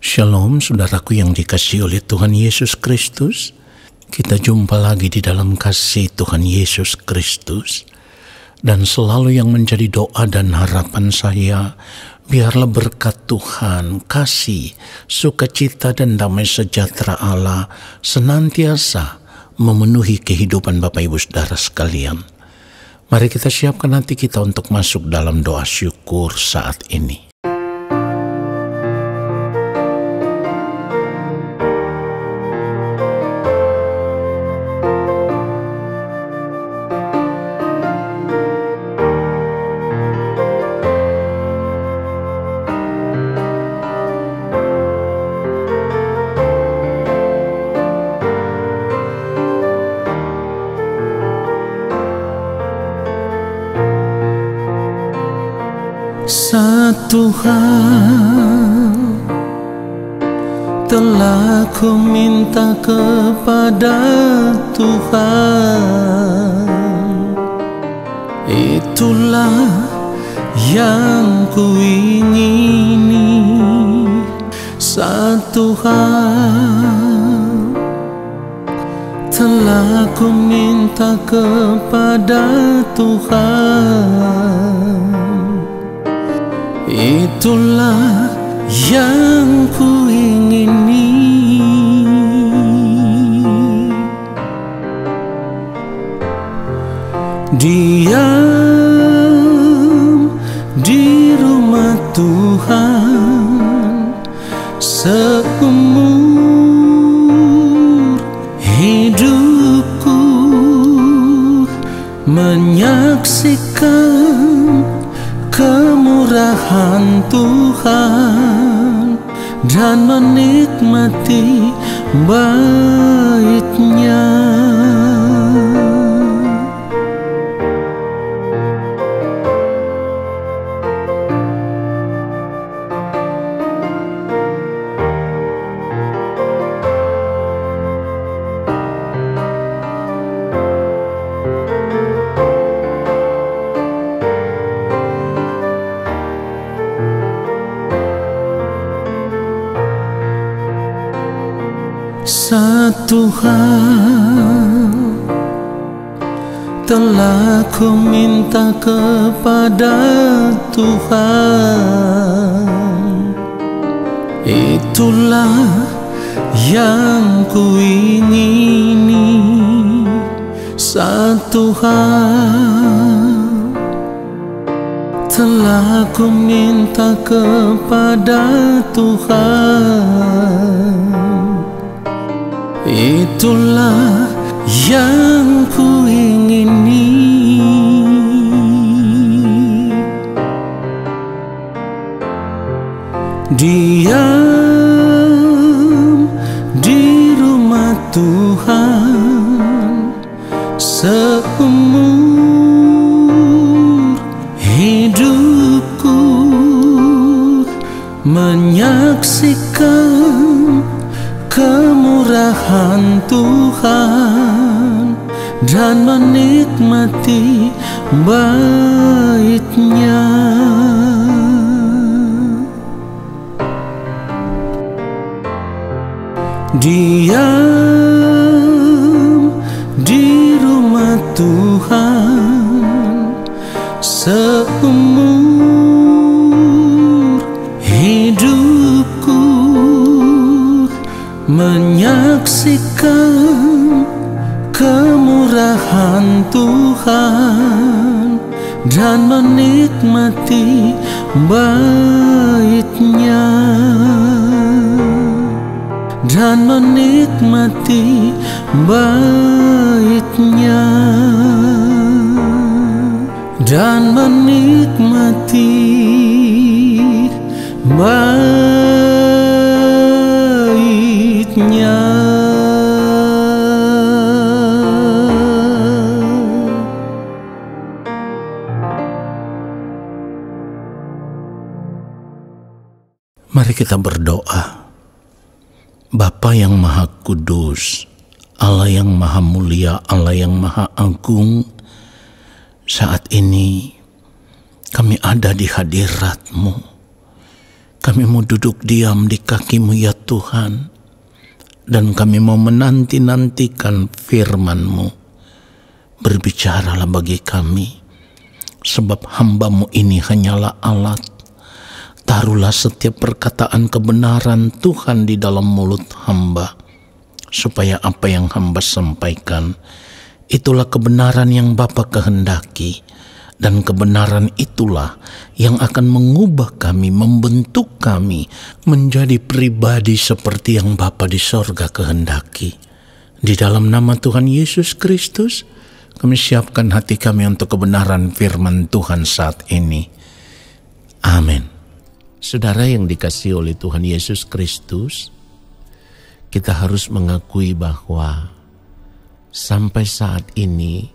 Shalom saudaraku yang dikasihi oleh Tuhan Yesus Kristus. Kita jumpa lagi di dalam kasih Tuhan Yesus Kristus. Dan selalu yang menjadi doa dan harapan saya, biarlah berkat Tuhan, kasih, sukacita dan damai sejahtera Allah senantiasa memenuhi kehidupan Bapak Ibu Saudara sekalian. Mari kita siapkan hati kita untuk masuk dalam doa syukur saat ini. Satu hal telah ku minta kepada Tuhan, itulah yang ku ingini. Satu hal telah ku minta kepada Tuhan, itulah yang ku ingini. Diam di rumah Tuhan seumur hidupku, menyaksikan kemurahan Tuhan dan menikmati baitnya. Satu hal telah ku minta kepada Tuhan, itulah yang ku ingini. Satu hal telah ku minta kepada Tuhan, itulah yang ku ingini. Diam di rumah Tuhan seumur hidupku, menyaksikan kemurahan Tuhan dan menikmati baitnya. Diam di rumah Tuhan seumur hidupku, menyaksikan kemurahan Tuhan dan menikmati baitnya, dan menikmati baitnya, dan menikmati baitnya. Mari kita berdoa. Bapa yang Maha Kudus, Allah yang Maha Mulia, Allah yang Maha Agung, saat ini kami ada di hadirat-Mu. Kami mau duduk diam di kaki-Mu ya Tuhan, dan kami mau menanti-nantikan firman-Mu. Berbicaralah bagi kami, sebab hamba-Mu ini hanyalah alat. Taruhlah setiap perkataan kebenaran Tuhan di dalam mulut hamba, supaya apa yang hamba sampaikan, itulah kebenaran yang Bapa kehendaki, dan kebenaran itulah yang akan mengubah kami, membentuk kami menjadi pribadi seperti yang Bapa di sorga kehendaki. Di dalam nama Tuhan Yesus Kristus, kami siapkan hati kami untuk kebenaran firman Tuhan saat ini. Amin. Saudara yang dikasihi oleh Tuhan Yesus Kristus, kita harus mengakui bahwa sampai saat ini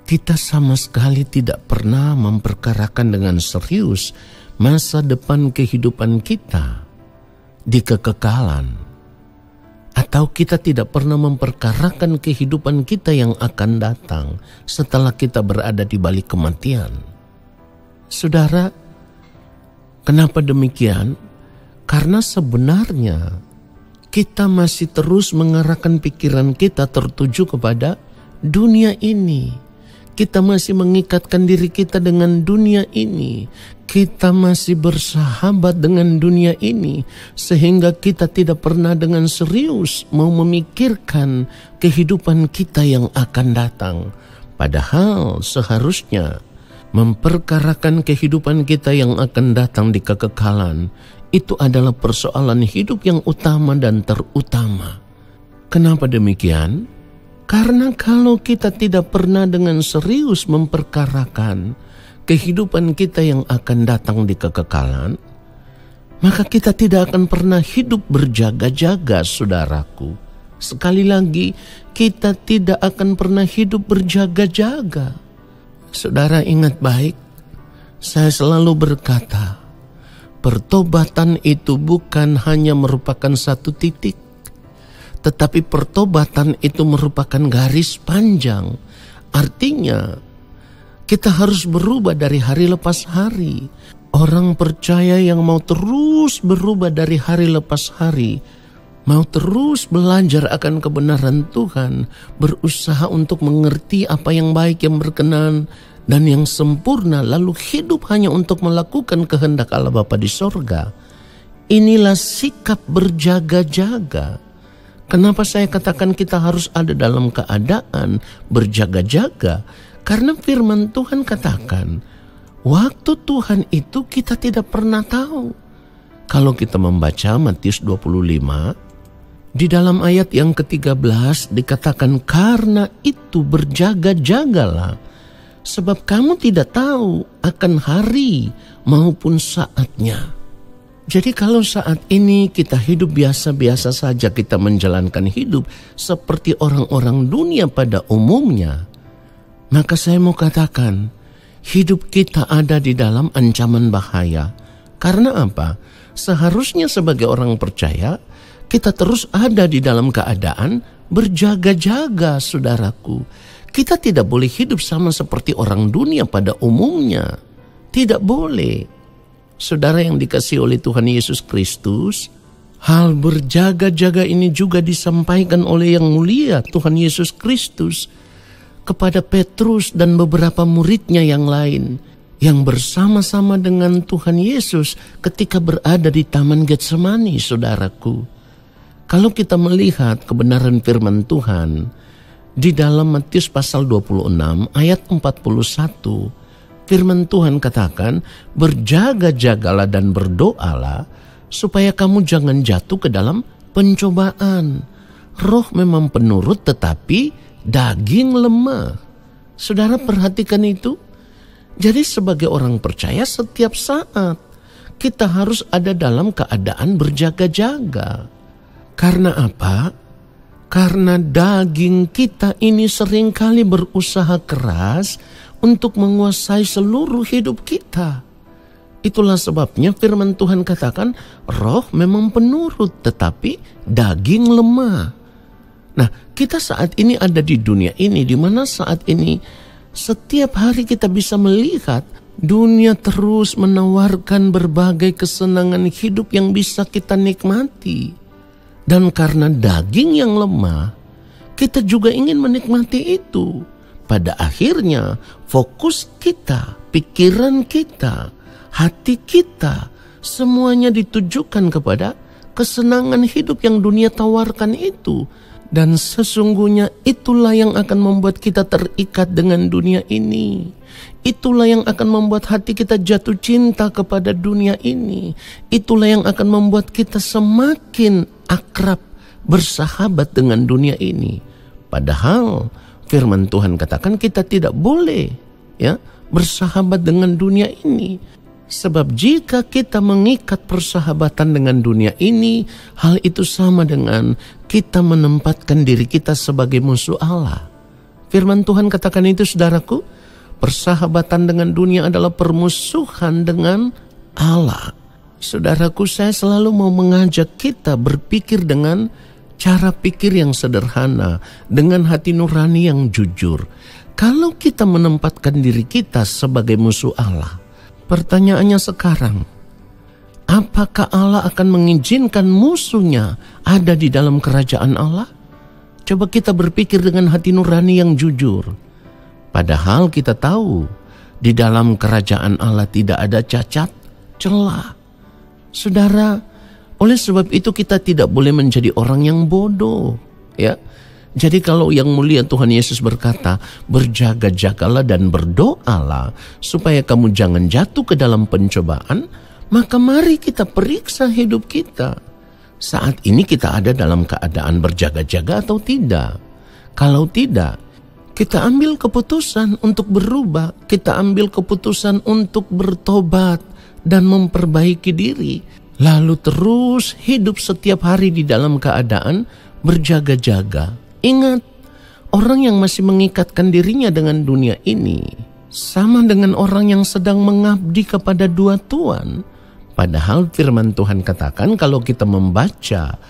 kita sama sekali tidak pernah memperkarakan dengan serius masa depan kehidupan kita di kekekalan, atau kita tidak pernah memperkarakan kehidupan kita yang akan datang setelah kita berada di balik kematian. Saudara, kenapa demikian? Karena sebenarnya kita masih terus mengarahkan pikiran kita tertuju kepada dunia ini. Kita masih mengikatkan diri kita dengan dunia ini. Kita masih bersahabat dengan dunia ini, sehingga kita tidak pernah dengan serius mau memikirkan kehidupan kita yang akan datang. Padahal seharusnya memperkarakan kehidupan kita yang akan datang di kekekalan itu adalah persoalan hidup yang utama dan terutama. Kenapa demikian? Karena kalau kita tidak pernah dengan serius memperkarakan kehidupan kita yang akan datang di kekekalan, maka kita tidak akan pernah hidup berjaga-jaga, saudaraku. Sekali lagi, kita tidak akan pernah hidup berjaga-jaga. Saudara ingat baik, saya selalu berkata, pertobatan itu bukan hanya merupakan satu titik, tetapi pertobatan itu merupakan garis panjang. Artinya, kita harus berubah dari hari lepas hari. Orang percaya yang mau terus berubah dari hari lepas hari, mau terus belajar akan kebenaran Tuhan, berusaha untuk mengerti apa yang baik, yang berkenan, dan yang sempurna, lalu hidup hanya untuk melakukan kehendak Allah Bapa di sorga. Inilah sikap berjaga-jaga. Kenapa saya katakan kita harus ada dalam keadaan berjaga-jaga? Karena firman Tuhan katakan, waktu Tuhan itu kita tidak pernah tahu. Kalau kita membaca Matius 25, di dalam ayat yang ke-13 dikatakan, karena itu berjaga-jagalah, sebab kamu tidak tahu akan hari maupun saatnya. Jadi kalau saat ini kita hidup biasa-biasa saja, kita menjalankan hidup seperti orang-orang dunia pada umumnya, maka saya mau katakan, hidup kita ada di dalam ancaman bahaya. Karena apa? Seharusnya sebagai orang percaya, kita terus ada di dalam keadaan berjaga-jaga, saudaraku. Kita tidak boleh hidup sama seperti orang dunia pada umumnya. Tidak boleh. Saudara yang dikasihi oleh Tuhan Yesus Kristus, hal berjaga-jaga ini juga disampaikan oleh yang mulia Tuhan Yesus Kristus kepada Petrus dan beberapa muridnya yang lain yang bersama-sama dengan Tuhan Yesus ketika berada di Taman Getsemani, saudaraku. Kalau kita melihat kebenaran firman Tuhan di dalam Matius pasal 26 ayat 41, firman Tuhan katakan, berjaga-jagalah dan berdoalah supaya kamu jangan jatuh ke dalam pencobaan. Roh memang penurut tetapi daging lemah. Saudara perhatikan itu. Jadi sebagai orang percaya setiap saat kita harus ada dalam keadaan berjaga-jaga. Karena apa? Karena daging kita ini seringkali berusaha keras untuk menguasai seluruh hidup kita. Itulah sebabnya firman Tuhan katakan, roh memang penurut tetapi daging lemah. Nah, kita saat ini ada di dunia ini, di mana saat ini setiap hari kita bisa melihat Dunia terus menawarkan berbagai kesenangan hidup yang bisa kita nikmati. Dan karena daging yang lemah, kita juga ingin menikmati itu. Pada akhirnya fokus kita, pikiran kita, hati kita, semuanya ditujukan kepada kesenangan hidup yang dunia tawarkan itu. Dan sesungguhnya itulah yang akan membuat kita terikat dengan dunia ini. Itulah yang akan membuat hati kita jatuh cinta kepada dunia ini. Itulah yang akan membuat kita semakin akrab bersahabat dengan dunia ini. Padahal firman Tuhan katakan kita tidak boleh bersahabat dengan dunia ini. Sebab jika kita mengikat persahabatan dengan dunia ini, hal itu sama dengan kita menempatkan diri kita sebagai musuh Allah. Firman Tuhan katakan itu, saudaraku, persahabatan dengan dunia adalah permusuhan dengan Allah. Saudaraku, saya selalu mau mengajak kita berpikir dengan cara pikir yang sederhana, dengan hati nurani yang jujur. Kalau kita menempatkan diri kita sebagai musuh Allah, pertanyaannya sekarang, apakah Allah akan mengizinkan musuhnya ada di dalam kerajaan Allah? Coba kita berpikir dengan hati nurani yang jujur. Padahal kita tahu di dalam kerajaan Allah tidak ada cacat, celah. Saudara, oleh sebab itu kita tidak boleh menjadi orang yang bodoh, ya. Jadi kalau yang mulia Tuhan Yesus berkata, berjaga-jagalah dan berdoalah supaya kamu jangan jatuh ke dalam pencobaan, maka mari kita periksa hidup kita. Saat ini kita ada dalam keadaan berjaga-jaga atau tidak? Kalau tidak, kita ambil keputusan untuk berubah, kita ambil keputusan untuk bertobat dan memperbaiki diri. Lalu terus hidup setiap hari di dalam keadaan berjaga-jaga. Ingat, orang yang masih mengikatkan dirinya dengan dunia ini sama dengan orang yang sedang mengabdi kepada dua tuan. Padahal firman Tuhan katakan kalau kita membaca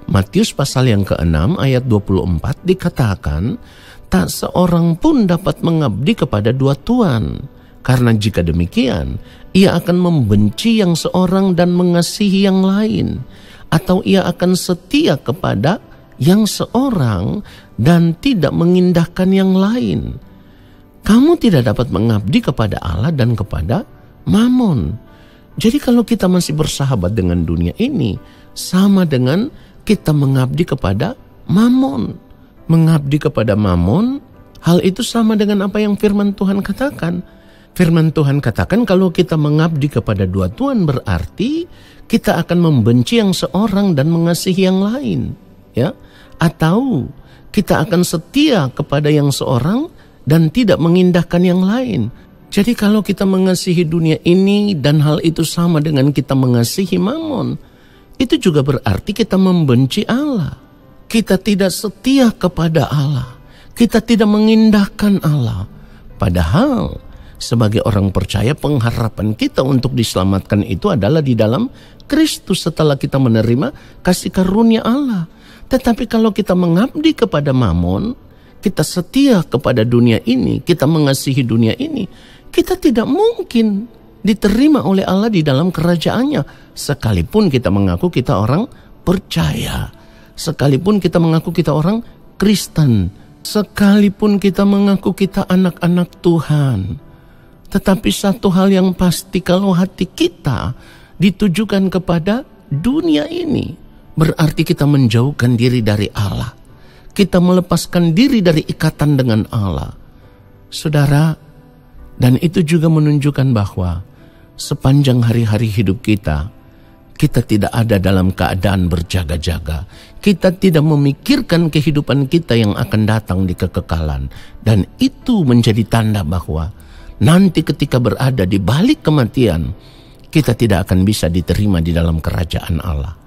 Matius pasal yang ke-6 ayat 24 dikatakan, tak seorang pun dapat mengabdi kepada dua tuan. Karena jika demikian, ia akan membenci yang seorang dan mengasihi yang lain. Atau ia akan setia kepada yang seorang dan tidak mengindahkan yang lain. Kamu tidak dapat mengabdi kepada Allah dan kepada Mamon. Jadi kalau kita masih bersahabat dengan dunia ini, sama dengan kita mengabdi kepada Mamon. Mengabdi kepada Mamon, hal itu sama dengan apa yang firman Tuhan katakan. Firman Tuhan katakan kalau kita mengabdi kepada dua tuan berarti kita akan membenci yang seorang dan mengasihi yang lain. Ya, atau kita akan setia kepada yang seorang dan tidak mengindahkan yang lain. Jadi kalau kita mengasihi dunia ini dan hal itu sama dengan kita mengasihi Mamon, itu juga berarti kita membenci Allah. Kita tidak setia kepada Allah. Kita tidak mengindahkan Allah. Padahal sebagai orang percaya pengharapan kita untuk diselamatkan itu adalah di dalam Kristus setelah kita menerima kasih karunia Allah. Tetapi kalau kita mengabdi kepada Mamon, kita setia kepada dunia ini, kita mengasihi dunia ini, kita tidak mungkin diterima oleh Allah di dalam kerajaannya. Sekalipun kita mengaku kita orang percaya, sekalipun kita mengaku kita orang Kristen, sekalipun kita mengaku kita anak-anak Tuhan. Tetapi satu hal yang pasti, kalau hati kita ditujukan kepada dunia ini, berarti kita menjauhkan diri dari Allah. Kita melepaskan diri dari ikatan dengan Allah. Saudara, dan itu juga menunjukkan bahwa sepanjang hari-hari hidup kita, kita tidak ada dalam keadaan berjaga-jaga. Kita tidak memikirkan kehidupan kita yang akan datang di kekekalan. Dan itu menjadi tanda bahwa nanti ketika berada di balik kematian, kita tidak akan bisa diterima di dalam kerajaan Allah.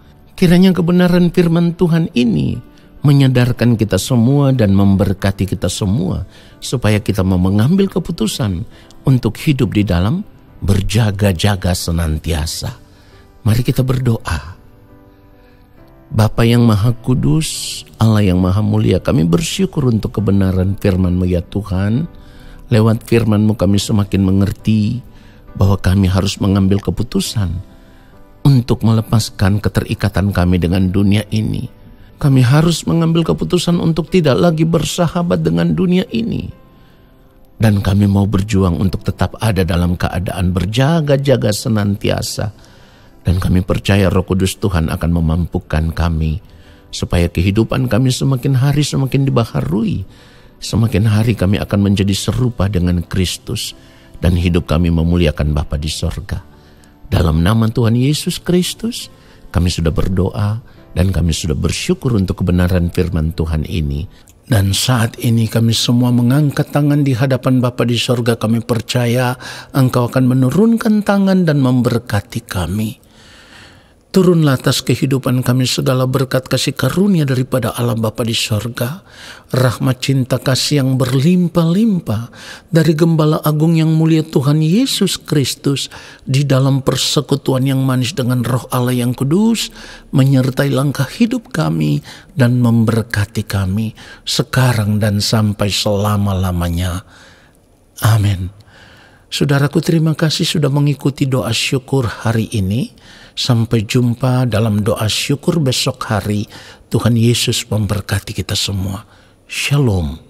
Kiranya kebenaran firman Tuhan ini menyadarkan kita semua dan memberkati kita semua, supaya kita mau mengambil keputusan untuk hidup di dalam berjaga-jaga senantiasa. Mari kita berdoa. Bapa yang Maha Kudus, Allah yang Maha Mulia, kami bersyukur untuk kebenaran firman-Mu ya Tuhan. Lewat firman-Mu kami semakin mengerti bahwa kami harus mengambil keputusan untuk melepaskan keterikatan kami dengan dunia ini. Kami harus mengambil keputusan untuk tidak lagi bersahabat dengan dunia ini. Dan kami mau berjuang untuk tetap ada dalam keadaan berjaga-jaga senantiasa. Dan kami percaya Roh Kudus Tuhan akan memampukan kami, supaya kehidupan kami semakin hari semakin dibaharui. Semakin hari kami akan menjadi serupa dengan Kristus, dan hidup kami memuliakan Bapa di sorga. Dalam nama Tuhan Yesus Kristus, kami sudah berdoa dan kami sudah bersyukur untuk kebenaran firman Tuhan ini. Dan saat ini kami semua mengangkat tangan di hadapan Bapa di sorga. Kami percaya Engkau akan menurunkan tangan dan memberkati kami. Turunlah atas kehidupan kami segala berkat kasih karunia daripada Allah Bapa di sorga. Rahmat cinta kasih yang berlimpah-limpah dari Gembala Agung yang mulia Tuhan Yesus Kristus, di dalam persekutuan yang manis dengan Roh Allah yang kudus, menyertai langkah hidup kami dan memberkati kami sekarang dan sampai selama-lamanya. Amin. Saudaraku, terima kasih sudah mengikuti doa syukur hari ini. Sampai jumpa dalam doa syukur besok hari. Tuhan Yesus memberkati kita semua. Shalom.